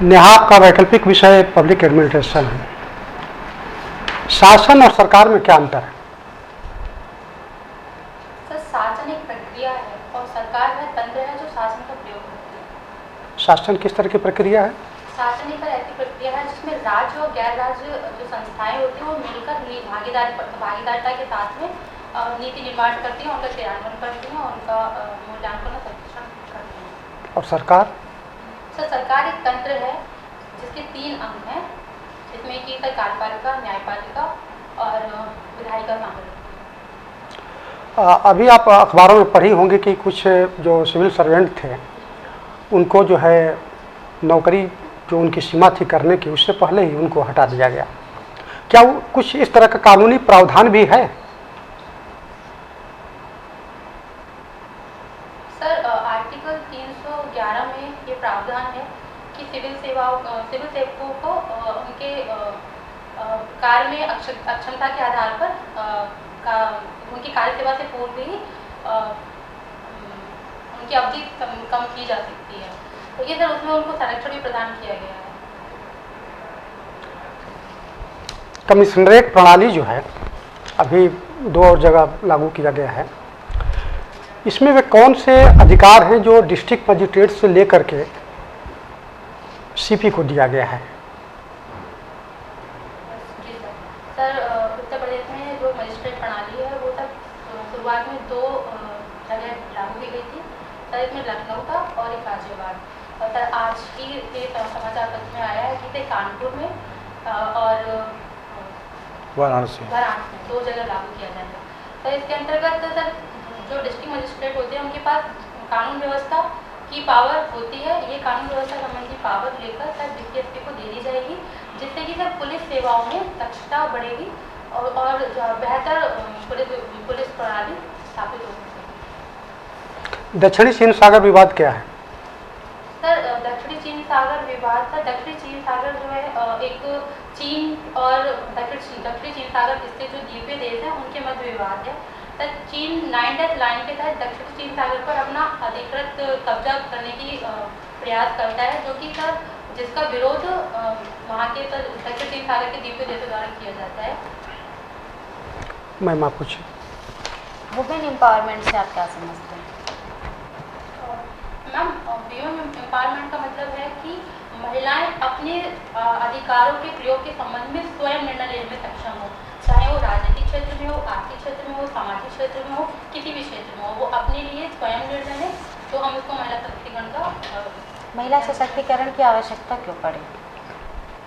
नेहा का वैकल्पिक विषय पब्लिक एडमिनिस्ट्रेशन है। शासन और सरकार में क्या अंतर है? सर, शासन एक प्रक्रिया है और सरकार वह तंत्र है जो शासन का प्रयोग करती है। शासन किस तरह की प्रक्रिया है? शासन एक ऐसी प्रक्रिया है जिसमें राज्य और गैर राज्य जो संस्थाएं होती हैं वो मिलकर भागीदारिता के साथ में नीति निर्माण करती हैं, उनका क्रियान्वयन करती हैं, उनका मूल्यांकन और परीक्षण करती हैं। और सरकार? सर, सरकार एक तंत्र है जिसके 3 अंग हैं, जिसमें कि कार्यपालिका, न्यायपालिका और विधायिका शामिल होती है। अभी आप अखबारों में पढ़ी होंगी कि कुछ जो सिविल सर्वेंट थे उनको जो है नौकरी जो उनकी सीमा थी करने की, उससे पहले ही उनको हटा दिया गया। क्या कुछ इस तरह का कानूनी प्रावधान भी है? सर, आर्टिकल 311 में ये प्रावधान है कि सिविल सेवकों को उनके कार्य में अक्षमता के आधार पर उनकी कार्य सेवा से पूर्व ही उनकी अवधि कम की जा सकती है। तो ये सर उसमें उनको संरक्षण भी प्रदान किया गया है। कमिश्नरेट प्रणाली जो है अभी 2 और जगह लागू किया गया है, इसमें वे कौन से अधिकार हैं जो डिस्ट्रिक्ट मजिस्ट्रेट से लेकर के सीपी को दिया गया है? जी सर, उत्तर प्रदेश में जो मजिस्ट्रेट प्रणाली है वो तक शुरुआत में 2 जगह लागू की गई थी। सर, इसमें लखनऊ का और एक गाजियाबाद। और सर आज की समाचार पत्र में आया है कि इसे कानपुर में और वाराणसी 2 जगह लागू किया जाएगा। तो इसके अंतर्गत सर जो डिस्ट्रिक्ट मजिस्ट्रेट होते हैं उनके पास कानून व्यवस्था की पावर होती है। ये कानून व्यवस्था संबंधी पावर लेकर सर डीसीएसपी को दे दी जाएगी, जिससे कि सर पुलिस सेवाओं में दक्षता बढ़ेगी और बेहतर पुलिस प्रणाली स्थापित हो सकेगी। दक्षिणी चीन सागर विवाद क्या है? सर, दक्षिणी चीन सागर विवाद, सर दक्षिणी चीन सागर जो है एक चीन और दक्षिणी चीन सागर स्थित जो द्वीपीय देश है उनके मध्य विवाद है। सर, चीन 9 डेथ लाइन के तहत दक्षिणी चीन सागर पर अपना अधिकृत कब्जा करने की प्रयास करता है, जो कि सर जिसका विरोध वहाँ के दक्षिण चीन सागर के द्वीपीय देशों द्वारा किया जाता है। मैम आप पूछिए। वुमेन एम्पावरमेंट से आप क्या समझते हैं? मैम, वुमेन एम्पावरमेंट का मतलब है कि महिलाएं अपने अधिकारों के प्रयोग के संबंध में स्वयं निर्णय लेने में सक्षम हो, चाहे वो राजनीतिक क्षेत्र में हो, आर्थिक क्षेत्र में हो, सामाजिक क्षेत्र में हो, किसी भी क्षेत्र में हो, वो अपने लिए स्वयं निर्णय लें। तो हम इसको महिला सशक्तिकरण का महिला सशक्तिकरण की आवश्यकता क्यों पड़ी?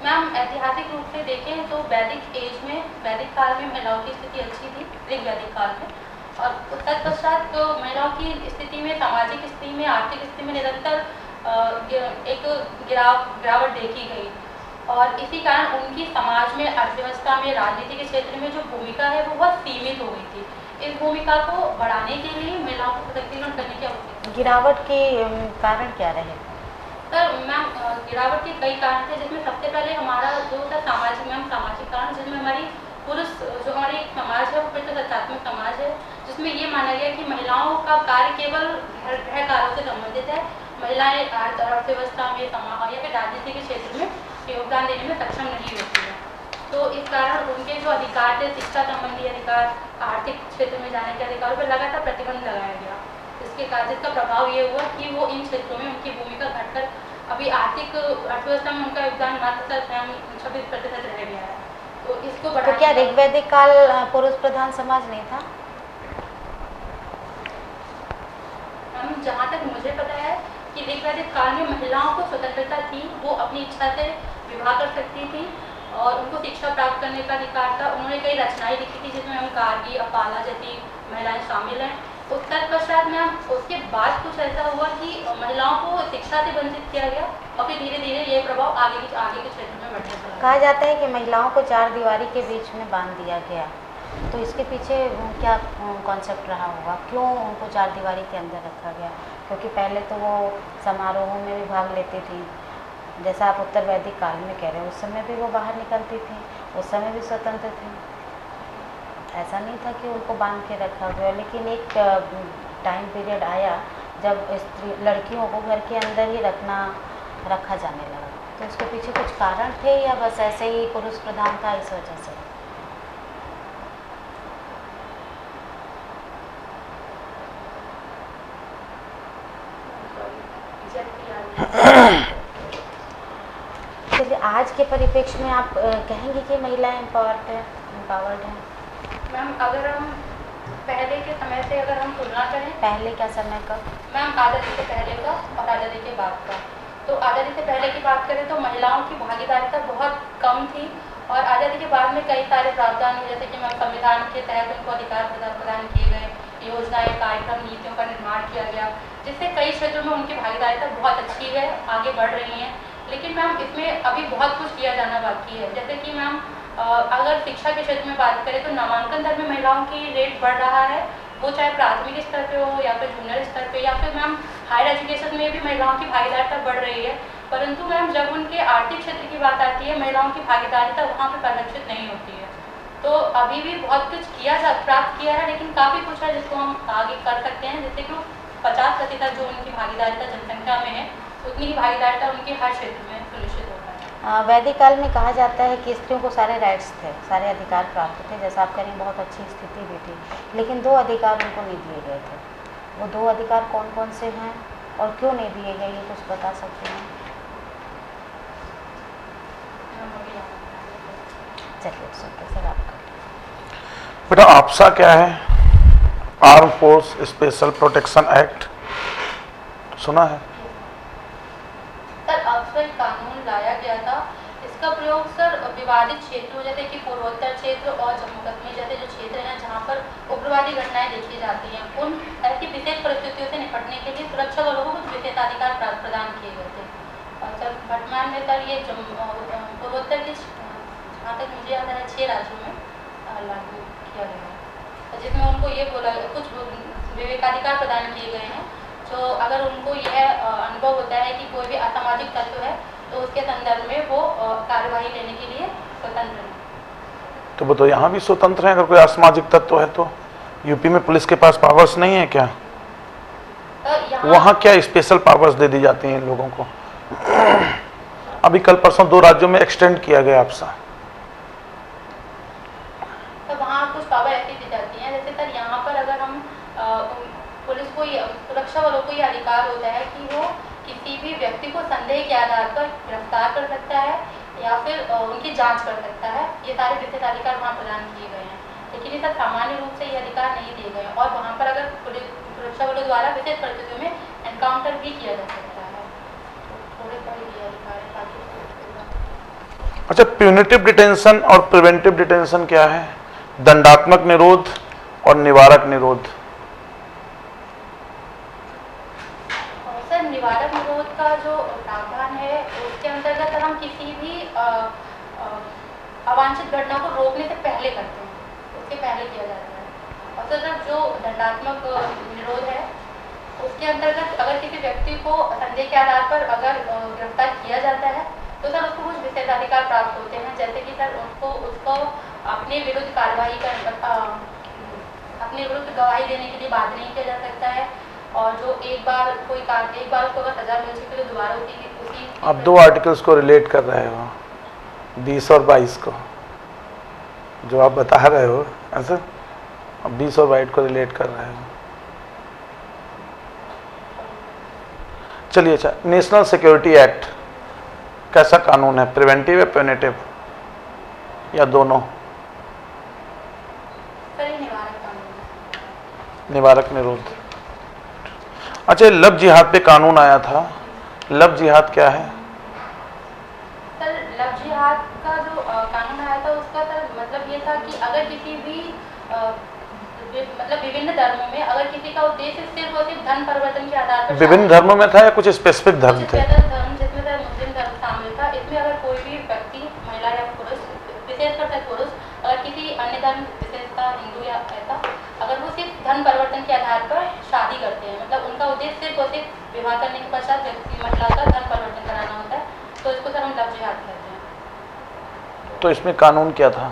मैम, ऐतिहासिक रूप से देखें तो वैदिक काल में महिलाओं की स्थिति अच्छी थी, ऋग्वैदिक काल में, और तत्पश्चात तो महिलाओं की स्थिति में, सामाजिक स्थिति में, आर्थिक स्थिति में निरंतर एक गिरावट देखी गई। और इसी कारण उनकी समाज में, अर्थव्यवस्था में, राजनीति के क्षेत्र में जो भूमिका है वो बहुत सीमित हो गई थी। इस भूमिका को बढ़ाने के लिए महिलाओं को सशक्तिकरण करने की आवश्यकता। गिरावट के कारण क्या रहे? सर मैम, गिरावट के कई कारण थे, जिसमें सबसे पहले हमारा जो था सामाजिक कारण, जिसमें हमारी पुरुष जो हमारी समाज है वो फिर सत्तात्मक समाज है, जिसमें ये माना गया कि महिलाओं का कार्य केवल गृह कार्यों से संबंधित है। महिलाएं अर्थव्यवस्था में या फिर राजनीति के क्षेत्र में योगदान देने में सक्षम नहीं होती है। तो इस कारण उनके जो अधिकार थे, शिक्षा संबंधी अधिकार, आर्थिक क्षेत्र में जाने के अधिकारों पर लगातार प्रतिबंध लगाया गया। जिसका प्रभाव ये हुआ कि वो इन क्षेत्रों में उनकी भूमिका घटकर अभी आर्थिक अर्थव्यवस्था में उनका योगदान मात्र 26% रह गया है। तो इसको तो क्या ऋग्वैदिक काल पुरुष प्रधान समाज नहीं था? हम जहाँ तक मुझे पता है कि ऋग्वैदिक काल में महिलाओं को स्वतंत्रता थी, वो अपनी इच्छा से विवाह कर सकती थी और उनको शिक्षा प्राप्त करने का अधिकार था। उन्होंने कई रचनाएं लिखी थी जिसमें हम गार्गी, अपाला जैसी महिलाएं शामिल हैं। तत्पश्चात में उसके बाद कुछ ऐसा हुआ कि महिलाओं को शिक्षा से वंचित किया गया और फिर धीरे धीरे ये प्रभाव आगे के क्षेत्र में बढ़ने लगा। कहा जाता है कि महिलाओं को 4 दीवारी के बीच में बांध दिया गया, तो इसके पीछे क्या कॉन्सेप्ट रहा होगा? क्यों उनको 4 दीवारी के अंदर रखा गया? क्योंकि पहले तो वो समारोहों में भी भाग लेती थी, जैसा आप उत्तर वैदिक काल में कह रहे हो, उस समय भी वो बाहर निकलती थी, उस समय भी स्वतंत्र थी। ऐसा नहीं था कि उनको बांध के रखा गया। लेकिन एक टाइम पीरियड आया जब लड़कियों को घर के अंदर ही रखा जाने लगा, तो तो उसके पीछे कुछ कारण थे या बस ऐसे ही पुरुष प्रधान था इस वजह से? चलिए, आज के परिप्रेक्ष्य में आप कहेंगे कि महिलाएं एम्पावर्ड हैं? मैम अगर हम पहले के समय से अगर हम तुलना करें, पहले क्या समय का? मैम आज़ादी से पहले का और आज़ादी के बाद का, तो आज़ादी से पहले की बात करें तो महिलाओं की भागीदारिता बहुत कम थी और आज़ादी के बाद में कई सारे प्रावधान हुए, जैसे कि मैम संविधान के तहत उनको अधिकार प्रदान किए गए, योजनाएं, कार्यक्रम, नीतियों का निर्माण किया गया, जिससे कई क्षेत्रों में उनकी भागीदारिता बहुत अच्छी है, आगे बढ़ रही हैं। लेकिन मैम इसमें अभी बहुत कुछ किया जाना बाकी है। जैसे कि मैम अगर शिक्षा के क्षेत्र में बात करें तो नामांकन दर में महिलाओं की रेट बढ़ रहा है, वो चाहे प्राथमिक स्तर पे हो या फिर जूनियर स्तर पे या फिर मैम हायर एजुकेशन में भी महिलाओं की भागीदारिता बढ़ रही है। परंतु मैम जब उनके आर्थिक क्षेत्र की बात आती है, महिलाओं की भागीदारिता वहाँ पर परिलक्षित नहीं होती है। तो अभी भी बहुत कुछ प्राप्त किया है, लेकिन काफ़ी कुछ है जिसको हम आगे कर सकते हैं। जैसे कि 50% जो उनकी भागीदारिता जनसंख्या में है, उतनी ही भागीदारिता उनकी हर क्षेत्र में सुनिश्चित होता है। वैदिक काल में कहा जाता है कि स्त्रियों को सारे राइट्स थे, सारे अधिकार प्राप्त थे, जैसा आप कह रही हैं बहुत अच्छी स्थिति भी थी, लेकिन 2 अधिकार उनको नहीं दिए गए थे। वो 2 अधिकार कौन कौन से हैं और क्यों नहीं दिए गए, ये कुछ बता सकते हैं? चलिए सुनते सर आपका। बेटा आपसा क्या है? Arm force special protection act सुना है? सर आपसा एक कानून लाया गया था, इसका प्रयोग सर विवादित क्षेत्रों जैसे कि पूर्वोत्तर क्षेत्र और जम्मू कश्मीर जैसे जो क्षेत्र हैं जहाँ पर उग्रवादी घटनाएं देखी जाती हैं, उन ऐसी विशेष परिस्थितियों से निपटने के लिए सुरक्षा बलों को कुछ विशेषाधिकार प्रदान किए गए थे। और सर वर्तमान में सर ये पूर्वोत्तर के जहाँ तक मुझे याद है 6 राज्यों में लागू किया गया है, जिसमें उनको ये बोला कुछ विवेकाधिकार प्रदान किए गए हैं, जो अगर उनको यह अनुभव होता है कि कोई भी असामाजिक तत्व है तो उसके संदर्भ में वो कार्यवाही लेने के लिए स्वतंत्र है। तो बताओ यहाँ भी स्वतंत्र है? अगर कोई असामाजिक तत्व है तो यूपी में पुलिस के पास पावर्स नहीं है क्या? वहाँ क्या स्पेशल पावर्स दे दी जाती हैं इन लोगों को? अभी कल परसों 2 राज्यों में एक्सटेंड किया गया आपसा। तो वहाँ कुछ पावर ऐसी दी जाती हैं, जैसे सर यहाँ पर अगर हम पुलिस को सुरक्षा बलों को ये अधिकार होता है कि वो किसी भी व्यक्ति को संदेह के आधार पर गिरफ्तार कर सकता है या फिर उनकी जांच कर सकता है। ये सारे विशेषाधिकार वहाँ प्रदान किए गए हैं, लेकिन ये सब सामान्य रूप से ये अधिकार नहीं दिए गए और वहाँ पर अगर पुलिस सुरक्षा बलों द्वारा विशेष परिस्थितियों में एनकाउंटर भी किया जा सकता है। थोड़े थोड़े ये अधिकार है ताकि। अच्छा, प्यूनिटिव डिटेंशन और प्रिवेंटिव डिटेंशन क्या है? दंडात्मक निरोध और निवारक निरोध। सर निवारक निरोध का जो प्रावधान है उसके अंतर्गत हम किसी भी अवांछित घटना को रोकने से पहले करते हैं, उसके पहले किया जाता है। और सर जो दंडात्मक निरोध है उसके अंतर्गत अगर किसी व्यक्ति को संदेह के आधार पर अगर गिरफ्तार किया जाता है तो सर उसको कुछ विशेषाधिकार प्राप्त होते हैं, जैसे कि सर उसको अपने विरुद्ध कार्रवाई अपने विरुद्ध गवाही देने के लिए बाध्य नहीं किया जा सकता है, और जो एक बार उसको अगर सजा मिल चुकी तो दोबारा उसी आप 2 आर्टिकल्स को रिलेट कर रहे हो, 20 और 22 को, जो आप बता रहे हो ऐसा, अब 20 और 22 को रिलेट कर रहे हो। चलिए, अच्छा, नेशनल सिक्योरिटी एक्ट कैसा कानून है? प्रिवेंटिव या प्यूनिटिव या दोनों? सर ये निवारक कानून है। निवारक निरोध। अच्छा, लव जिहाद पे कानून आया था, लव जिहाद क्या है? सर लव जिहाद का जो कानून आया था उसका सर मतलब ये था कि अगर किसी भी मतलब विभिन्न धर्मों में अगर किसी का उद्देश्य सिर्फ और सिर्फ धन परिवर्तन के आधार पर, विभिन्न धर्मों में था या कुछ स्पेसिफिक धर्म थे? धर्म जिसमें सर मुस्लिम धर्म शामिल था, इसमें अगर कोई भी व्यक्ति महिला या पुरुष, विशेषकर सर पुरुष, अगर किसी अन्य धर्म विशेषता हिंदू या ऐसा अगर वो सिर्फ धन परिवर्तन के आधार पर शादी करते हैं, मतलब उनका उद्देश्य सिर्फ और सिर्फ विवाह करने के पश्चात व्यक्ति महिला का धन परिवर्तन कराना होता है, तो इसको सर हम लव जिहाद कहते हैं। तो इसमें कानून क्या था?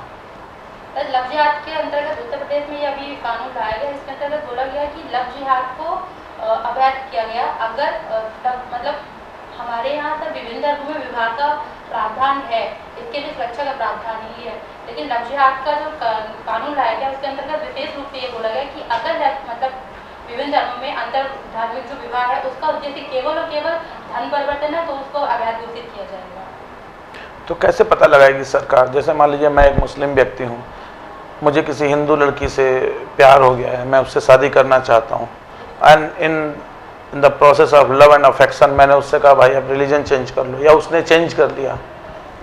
लव जिहाद के अंतर्गत उत्तर प्रदेश में ये अभी कानून लाया गया, इसके अंतर्गत बोला गया कि लव जिहाद को अवैध किया गया अगर मतलब हमारे हमारे यहाँ सर विभिन्न धर्मों में विवाह का प्रावधान है, इसके लिए सुरक्षा का प्रावधान ही है, लेकिन लक्ष्यार्थ का जो कानून लाया गया उसके अंतर्गत विशेष रूप से ये बोला गया कि अगर मतलब विभिन्न धर्मों में अंतर धार्मिक जो विवाह है उसका उद्देश्य केवल और केवल धर्म परिवर्तन है तो उसको अवैध घोषित किया जाएगा। तो कैसे पता लगाएगी सरकार? जैसे मान लीजिए मैं एक मुस्लिम व्यक्ति हूँ, मुझे किसी हिंदू लड़की से प्यार हो गया है, मैं उससे शादी करना चाहता हूँ, and in the process of love and affection मैंने उससे कहा भाई अब रिलीजन चेंज कर लो, या उसने चेंज कर लिया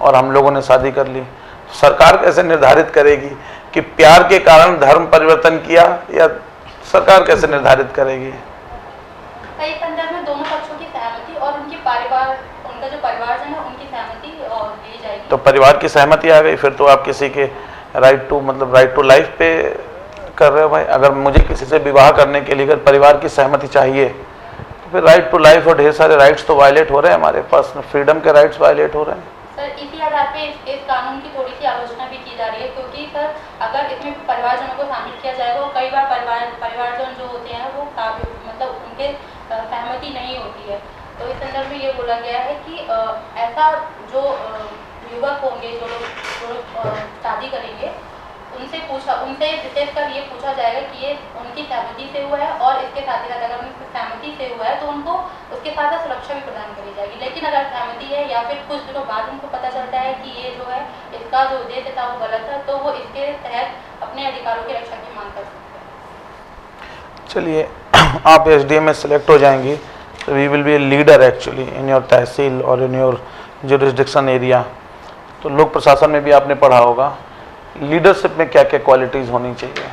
और हम लोगों ने शादी कर ली, तो सरकार कैसे निर्धारित करेगी कि प्यार के कारण धर्म परिवर्तन किया, या सरकार कैसे निर्धारित करेगी? कई संदर्भ में दोनों पक्षों की सहमति और उनके परिवार, उनका जो परिवारजन है उनकी सहमति ली जाएगी। तो परिवार की सहमति आ गई, फिर तो आप किसी के राइट टू लाइफ पे कर रहे हो भाई। अगर मुझे किसी से विवाह करने के लिए अगर परिवार की सहमति चाहिए तो फिर राइट टू लाइफ और ढेर सारे राइट्स तो वायलेट हो रहे हैं, हमारे पास फ्रीडम के राइट्स वायलेट हो रहे हैं। सर इसी आधार पे इस कानून की थोड़ी सी आलोचना भी की जा रही है, क्योंकि सर अगर इसमें परिवारजनों को शामिल किया जाएगा, कई बार परिवारजन जो होते हैं वो मतलब उनके सहमति नहीं होती है, तो इस संदर्भ में ये बोला गया है कि ऐसा जो युवक होंगे जो लोग शादी करेंगे उनसे विशेषकर ये पूछा जाएगा कि ये उनकी सहमति से हुआ है, और इसके साथ ही साथ अगर उनकी सहमति से हुआ है तो उनको उसके साथ सुरक्षा भी प्रदान करी जाएगी। लेकिन अगर सहमति है या फिर कुछ दिनों बाद उनको पता चलता है कि ये जो है इसका जो उद्देश्य था वो गलत है, तो वो इसके तहत अपने अधिकारों की रक्षा की मांग कर सकते हैं। चलिए, आप एसडीएम में सेलेक्ट हो जाएंगी तो we will be a leader actually in your tehsil और इन योर जुरिस्डिक्शन एरिया। तो लोक प्रशासन में भी आपने पढ़ा होगा, लीडरशिप में क्या क्या क्वालिटीज होनी चाहिए?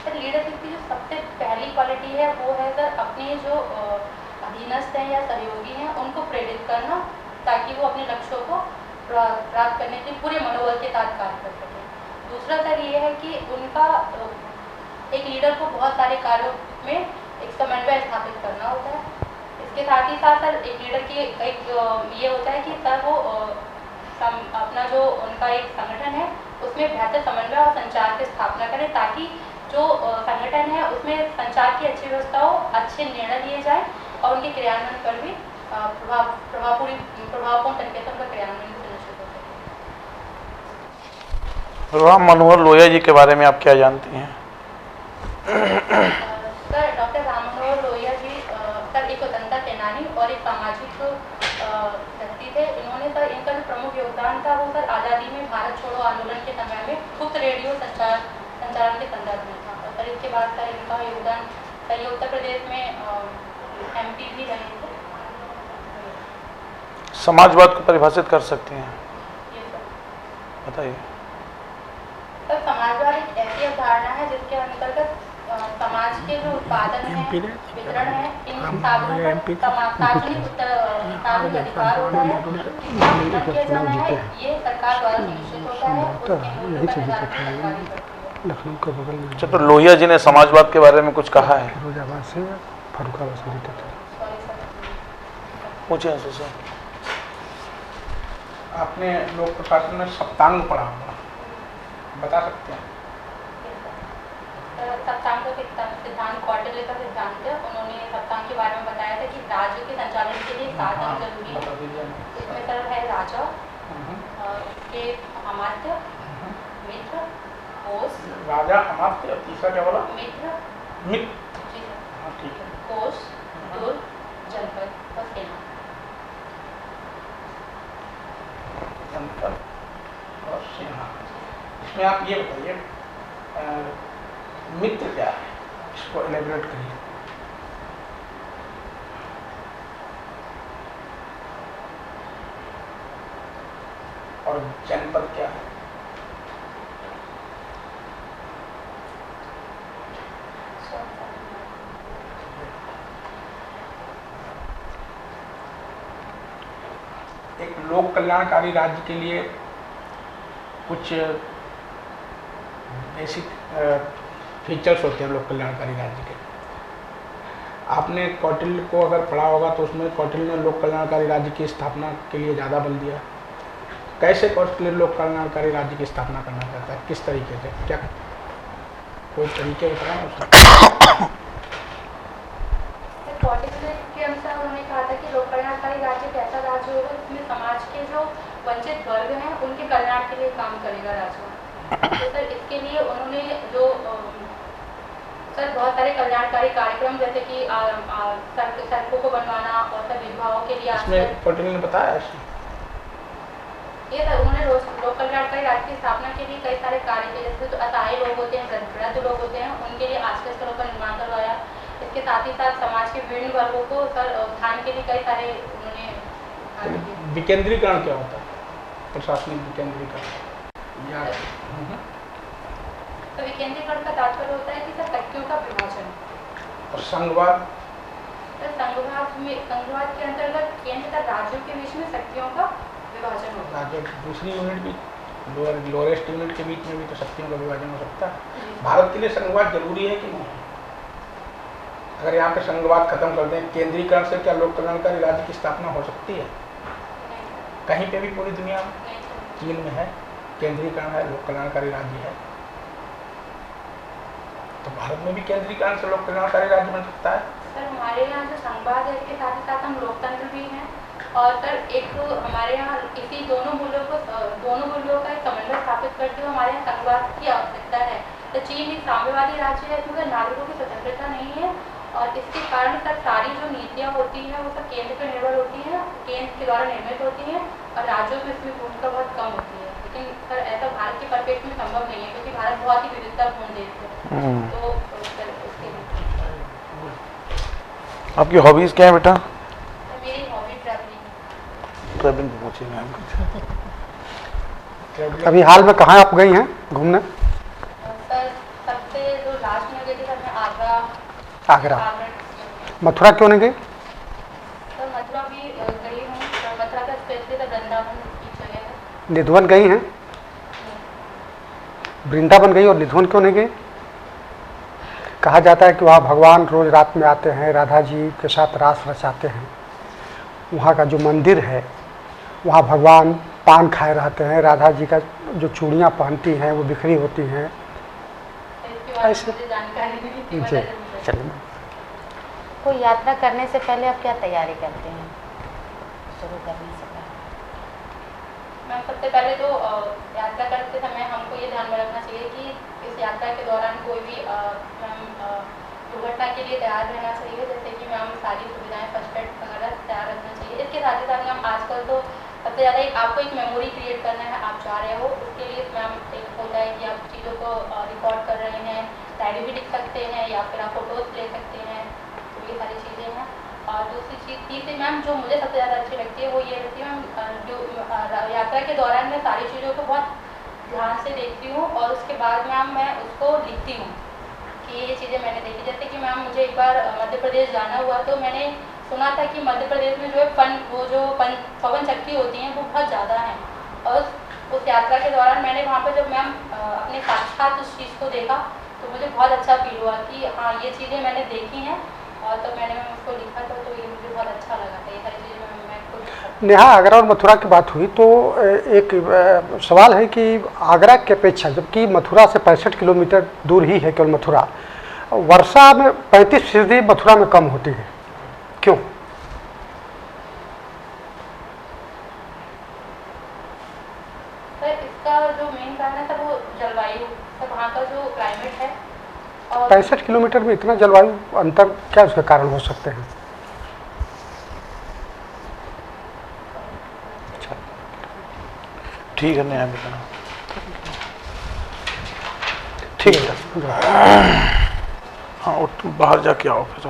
सर लीडरशिप की जो सबसे पहली क्वालिटी है वो है सर अपने जो अधीनस्थ हैं या सहयोगी हैं उनको प्रेरित करना, ताकि वो अपने लक्ष्यों को प्राप्त करने के पूरे मनोबल के साथ कार्य कर सकें। दूसरा सर ये है कि उनका एक लीडर को बहुत सारे कार्यों में एक समन्वय स्थापित करना होता है। इसके साथ ही साथ सर एक लीडर की एक ये होता है कि सर वो अपना जो उनका एक संगठन है उसमें बेहतर समन्वय और संचार की स्थापना करें, ताकि जो संगठन है उसमें संचार की अच्छी व्यवस्था हो, अच्छे निर्णय लिए जाए और उनके क्रियान्वयन पर भी प्रभावपूर्ण तरीके से उनका क्रियान्वयन सुनिश्चित हो सके। राम मनोहर लोहिया जी के बारे में आप क्या जानती हैं? Sir doctor Ram Manohar Lohia ji sir एक स्वतंत्रता सेनानी और एक सामाजिक व्यक्ति थे। इन्होंने सर इनका जो प्रमुख योगदान था वो सर आज़ादी में भारत छोड़ो आंदोलन के समय में गुप्त रेडियो संचालन के संदर्भ में था, और सर इसके बाद सर इनका योगदान सर उत्तर प्रदेश में MP भी रहे थे। समाजवाद को परिभाषित कर सकते हैं, ये सर बताइए। सर समाजवाद एक ऐसी अवधारणा है जिसके अंतर्गत समाज के जो उत्पादन है, वितरण है, इन साधनों पर सार्वजनिक अधिकार होता है, कितना वितरण किया जाना है ये सरकार द्वारा सुनिश्चित होता है, उसके आधार पर सरकार करती है। लखनऊ के बगल में अच्छा, तो लोहिया जी ने समाजवाद के बारे में कुछ कहा है? फिरोजाबाद से फर्रुखाबाद से जीते थे। Sorry sir. पूछे आंसू सर। आपने लोक प्रशासन में सप्तांग पढ़ा होगा, बता सकते हैं? सप्तांग का सिद्धांत कौटिल्य का सिद्धांत है। उन्होंने सप्तांग के बारे में बताया था कि राज्य के संचालन के लिए साधन जरूरी है। इसमें सर है राजा, उसके अमात्य, मित्र, कोष। राजा, अमात्य और तीसरा क्या बोला? मित्र। मित्र। जी सर। हाँ ठीक है। कोष, दुर्ग, जनपद और सेना। जनपद और सेना। इसमें आप ये बताइए मित्र क्या है, इसको एलेबरेट करिए। और जनपद क्या है? एक लोक कल्याणकारी राज्य के लिए कुछ बेसिक फीचर्स होते हैं लोक कल्याणकारी राज्य के। आपने कौटिल्य को अगर पढ़ा होगा तो उसमें कौटिल्य ने लोक कल्याणकारी राज्य की स्थापना के लिए ज़्यादा बल दिया। कैसे कौटिल्य लोक कल्याणकारी राज्य की स्थापना करना चाहता है, किस तरीके से, क्या कोई तरीके बताएं उसका? कौटिल्य के सर उन्होंने कहा था कि लोक कल्याणकारी राज्य एक ऐसा राज्य होगा जिसमें समाज के जो वंचित वर्ग हैं उनके कल्याण के लिए काम करेगा राज्य। तो सर इसके लिए उन्होंने जो सर बहुत सारे कल्याणकारी कार्यक्रम जैसे कि सड़कों को बनवाना और सर विधवाओं के लिए इसमें पटेल ने बताया ये सर उन्होंने लोक कल्याणकारी राज्य की स्थापना के लिए कई सारे कार्य किए, जैसे जो असहाय लोग होते हैं, वृद्ध लोग होते हैं, उनके लिए आश्रय स्थलों का निर्माण करवाया। इसके साथ ही साथ समाज के विभिन्न वर्गों को सर उत्थान के लिए कई सारे उन्होंने कार्य किए। विकेंद्रीकरण क्या होता है? प्रशासनिक विकेंद्रीकरण या तो विकेंद्रीकरण का तात्पर्य होता है कि सर शक्तियों का विभाजन। और संघवाद? सर संघवाद के अंतर्गत केंद्र तथा राज्यों के बीच में शक्तियों का विभाजन होता है। राज्य दूसरी यूनिट भी लोएस्ट यूनिट के बीच में भी तो शक्तियों का विभाजन हो सकता है। भारत के लिए संघवाद जरूरी है कि नहीं? अगर यहाँ पे संघवाद खत्म कर दें, केंद्रीकरण से क्या लोक कल्याणकारी राज्य की स्थापना हो सकती है? कहीं पे भी पूरी दुनिया में? चीन में है केंद्रीकरण है, लोक कल्याणकारी राज्य है। तो भारत में भी केंद्रीकरण से लोक कल्याणकारी राज्य बन सकता है। सर हमारे यहाँ जो संघवाद है इसके साथ ही साथ हम लोकतंत्र भी हैं और सर एक हमारे यहाँ इसी दोनों मूल्यों का एक समन्वय स्थापित करते हुए हमारे यहाँ संघवाद की आवश्यकता है। तो चीन एक साम्यवादी राज्य है क्योंकि नागरिकों की स्वतंत्रता नहीं है और इसके कारण सर सारी जो नीतियाँ होती हैं वो सब केंद्र पर निर्भर होती हैं, केंद्र के द्वारा निर्मित होती हैं और राज्यों में इसमें भूमिका बहुत कम होती है। लेकिन सर ऐसा भारत के परिप्रेक्ष्य में संभव नहीं है क्योंकि भारत बहुत ही विविधतापूर्ण देश है। तो सर उसके लिए आपकी हॉबीज क्या है बेटा? मेरी हॉबी ट्रैवलिंग पूछी मैम कुछ। अभी हाल में कहाँ आप गई हैं घूमने? सर सबसे जो लास्ट में गई थी सर मैं आगरा। मथुरा क्यों नहीं गई? सर मथुरा भी गई हूँ। मथुरा का स्पेशली तो वृंदावन की जगह है। निधवन गई हैं? वृंदावन गई और निधवन क्यों नहीं गई? कहा जाता है कि वहाँ भगवान रोज रात में आते हैं, राधा जी के साथ रास रचाते हैं। वहाँ का जो मंदिर है वहाँ भगवान पान खाए रहते हैं, राधा जी का जो चूड़ियाँ पहनती हैं वो बिखरी होती हैं। इसके बारे में ऐसे मुझे जानकारी नहीं थी। जी चलिए। कोई यात्रा करने से पहले आप क्या तैयारी करते हैं शुरू करने से पहले? मैम सबसे पहले तो यात्रा करते समय हमको ये ध्यान में रखना चाहिए कि इस यात्रा के दौरान कोई भी दुर्घटना के लिए तैयार रहना चाहिए, जैसे कि मैम सारी सुविधाएं फर्स्ट एड वगैरह तैयार रखना चाहिए। इसके साथ ही साथ मैम आजकल तो सबसे ज़्यादा आपको एक मेमोरी क्रिएट करना है, आप जा रहे हो उसके लिए मैम एक होता है कि आप चीज़ों को रिकॉर्ड कर रहे हैं, डायरी भी लिख सकते हैं या फिर आप फोटोज़ ले सकते हैं। तो ये सारी चीज़ें हैं। और दूसरी तीसरी मैम जो मुझे सबसे ज़्यादा अच्छी लगती है वो ये रहती है मैम जो यात्रा के दौरान मैं सारी चीज़ों को बहुत ध्यान से देखती हूँ और उसके बाद मैम मैं उसको लिखती हूँ कि ये चीज़ें मैंने देखी। जैसे कि मैम मुझे एक बार मध्य प्रदेश जाना हुआ तो मैंने सुना था कि मध्य प्रदेश में जो है पवन चक्की होती हैं वो बहुत ज़्यादा हैं और उस यात्रा के दौरान मैंने वहाँ पर जब मैम अपने साक्षात उस चीज़ को देखा तो मुझे बहुत अच्छा फील हुआ कि हाँ ये चीज़ें मैंने देखी हैं और तब मैंने मैम उसको लिखा था तो ये मुझे बहुत अच्छा लगा था। ये सारी चीज़ें मैं खुद नेहा, आगरा और मथुरा की बात हुई तो एक सवाल है कि आगरा की अपेक्षा जबकि मथुरा से 65 किलोमीटर दूर ही है केवल मथुरा, वर्षा में 35% मथुरा में कम होती है, क्यों? सर इसका जो मेन कारण है सर वो जलवायु, सर वहाँ का जो क्लाइमेट है। और 65 किलोमीटर में इतना जलवायु अंतर क्या उसके कारण हो सकते हैं? ठीक है नहीं बेटा, ठीक है। हाँ और तुम बाहर जाके आओ फिर।